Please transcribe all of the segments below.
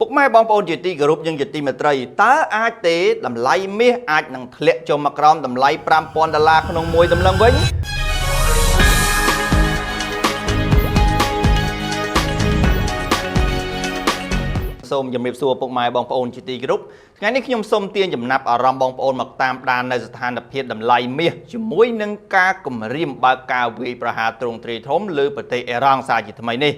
ពុកម៉ែបងប្អូនជាទីគោរពយើងជាទីមេត្រីតើអាចទេតម្លៃមាសអាចនឹងធ្លាក់ចុះមកក្រោមតម្លៃ$5000ក្នុងមួយតម្លឹងវិញសូមជម្រាបសួរពុកម៉ែបងប្អូនជាទីគោរពថ្ងៃនេះខ្ញុំសូមទាញចំណាប់អារម្មណ៍បងប្អូនមកតាមដាននៅស្ថានភាពតម្លៃមាសជាមួយនឹងការគម្រាមបើកការវាយប្រហារទ្រង់ទ្រាយធំលើប្រទេសអ៊ីរ៉ង់សារជាថ្មីនេះ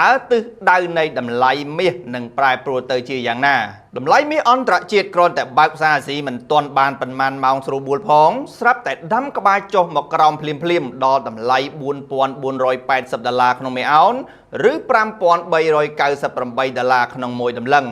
តើទិសដៅនៃតម្លៃមាសនឹងប្រែប្រួលទៅជាយ៉ាងណាតម្លៃមាសអន្តរជាតិគ្រាន់តែបើកផ្សារអាស៊ីមិនទាន់បានប៉ុន្មានម៉ោងស្រួលបួលផងស្រាប់តែដាំក្បាលចុះមកក្រោមភ្លាមដល់តម្លៃ$4480ក្នុងមួយអោនឬ$5398ក្នុងមួយតម្លឹង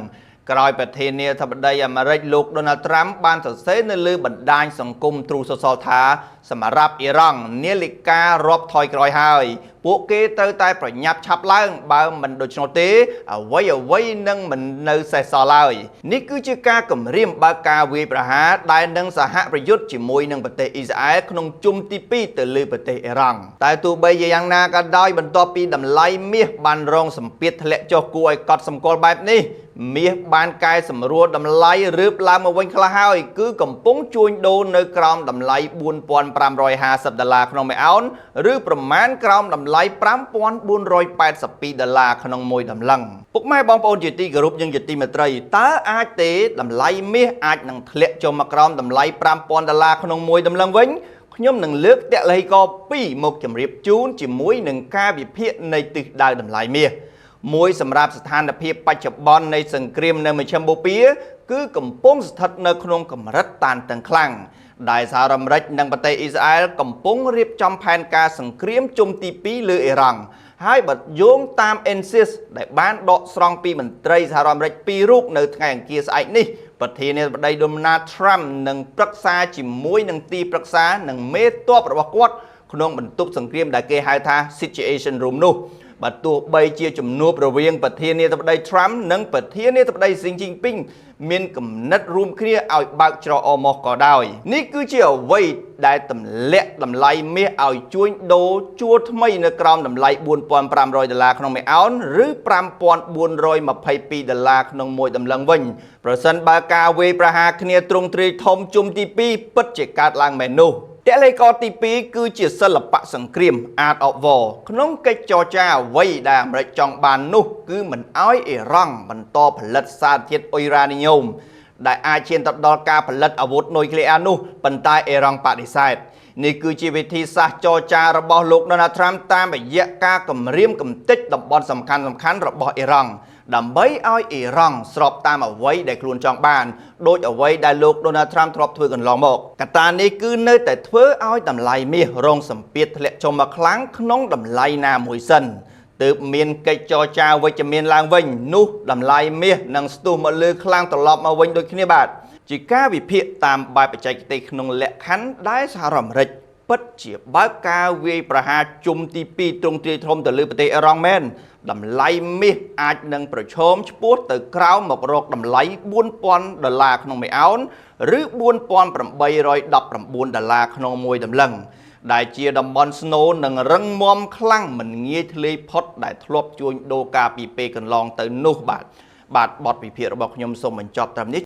ក្រោយប្រធានាធិបតីអាមេរិកលោក Donald Trump បានសរសេរនៅលើបណ្ដាញសង្គម Truth Social ថាសម្រាប់អ៊ីរ៉ង់នាឡិការាប់ថយក្រោយហើយពួកគេត្រូវតែប្រញាប់ឆាប់ឡើងបើមិនដូច្នោះទេអ្វីនឹងមិននៅសេសសល់ឡើយនេះគឺជាការគម្រាមបើកការវាយប្រហារដែលនឹងសហប្រយុទ្ធជាមួយនឹងប្រទេសអ៊ីស្រាអែលក្នុងជុំទី2ទៅលើប្រទេសអ៊ីរ៉ង់តែទោះបីជាយ៉ាងណាក៏ដោយបន្ទាប់ពីតម្លៃមាសបានរងសម្ពាធធ្លាក់ចុះគួរឲ្យកត់សម្គាល់បែបនេះមាសបានកែសម្រួលតម្លៃរឿបឡើងមកវិញខ្លះហើយគឺកំពុងជួញដូរនៅក្រោមតម្លៃ$4550ក្នុងមួយអោនឬប្រមាណក្រោមតម្លៃ$5482ក្នុងមួយតម្លឹងពុកម៉ែបងប្អូនជាទីគោរពយើងជាទីមេត្រីតើអាចទេតម្លៃមាសអាចនឹងធ្លាក់ចុះមកក្រោមតម្លៃ$5000ក្នុងមួយតម្លឹងវិញខ្ញុំនឹងលើកតល័យក2មកជម្រាបជូនជាមួយនឹងការវិភាគនៃទិសដៅតម្លៃមាសមួយសម្រាប់ស្ថានភាពបច្ចុប្បន្ននៃសង្គ្រាមនៅមជ្ឈិមបូព៌ាគឺកំពុងស្ថិតនៅក្នុងកម្រិតតានតឹងខ្លាំងដែលសហរដ្ឋអាមេរិកនិងប្រទេសអ៊ីស្រាអែលកំពុងរៀបចំផែនការសង្គ្រាមជុំទី2លើអ៊ីរ៉ង់ហើយបើយោងតាម NCIS ដែលបានដកស្រង់ពីមន្ត្រីសហរដ្ឋអាមេរិក2រូបនៅថ្ងៃអង្គារស្អែកនេះប្រធានាធិបតី Donald Trump នឹងប្រឹក្សាជាមួយនឹងទីប្រឹក្សានិងមេទ័ពរបស់គាត់ក្នុងបន្ទប់សង្គ្រាមដែលគេហៅថា Situation Room នោះបើទោះបីជាជំនួបរវាងប្រធានាធិបតី Trump និងប្រធានាធិបតី Xi Jinping មានគំនិតរួមគ្នាឲ្យបើកច្រកអមមកក៏ដោយនេះគឺជាអ្វីដែលទម្លាក់តម្លៃមាសឲ្យជួញដូរជួរថ្មីនៅក្រោមតម្លៃ$4500ក្នុងមួយអោនឬ$5422ក្នុងមួយតម្លឹងវិញប្រសិនបើការវាយប្រហារគ្នាទ្រង់ទ្រាយធំជុំទី2ពិតជាកើតឡើងមែននោះតល័យកទី2គឺជាសិល្បៈសង្គ្រាម Art of War ក្នុងកិច្ចចរចាអ្វីដែលអាមេរិកចង់បាននោះគឺមិនឲ្យអ៊ីរ៉ង់បន្តផលិតសារធាតុអ៊ុយរ៉ានីញ៉ូមដែលអាចឈានទៅដល់ការផលិតអាវុធនុយក្លេអ៊ែរនោះប៉ុន្តែអ៊ីរ៉ង់បដិសេធនេះគឺជាវិធីសាស្ត្រចរចារបស់លោក Donald Trump តាមរយៈការគម្រាមកំទេចតំបន់សំខាន់របស់អ៊ីរ៉ង់ដើម្បីឲ្យអ៊ីរ៉ង់ស្របតាមអ្វីដែលខ្លួនចង់បានដោយអ្វីដែលលោក Donald Trump ធ្លាប់ធ្វើកន្លងមកកត្តានេះគឺនៅតែធ្វើឲ្យតម្លៃមាសរងសម្ពាធធ្លាក់ចុះមកខ្លាំងក្នុងតម្លៃណាមួយសិនទើបមានកិច្ចចរចាវិជ្ជមានឡើងវិញនោះតម្លៃមាសនឹងស្ទុះមកលើខ្លាំងត្រឡប់មកវិញដូចគ្នាបាទជាការវិភាគតាមបែបបច្ចេកទេសក្នុងលក្ខខណ្ឌដែលសហរដ្ឋអាមេរិកពិតជាបើកការវាយប្រហារជុំទី2ទ្រង់ទ្រាយធំទៅលើប្រទេសអ៊ីរ៉ង់មែនតម្លៃមាសអាចនឹងប្រឈមឆ្ពោះទៅក្រោមមករកតម្លៃ$4000ក្នុងមួយអោនឬ$4819ក្នុងមួយតម្លឹងដែលជាតំបន់ស្នូលនិងរឹងមាំខ្លាំងមិនងាយធ្លាយផុតដែលធ្លាប់ជួញដូរការពីពេលកន្លងទៅនោះបាទបទវិភាគរបស់ខ្ញុំសូមបញ្ចប់ត្រឹមនេះ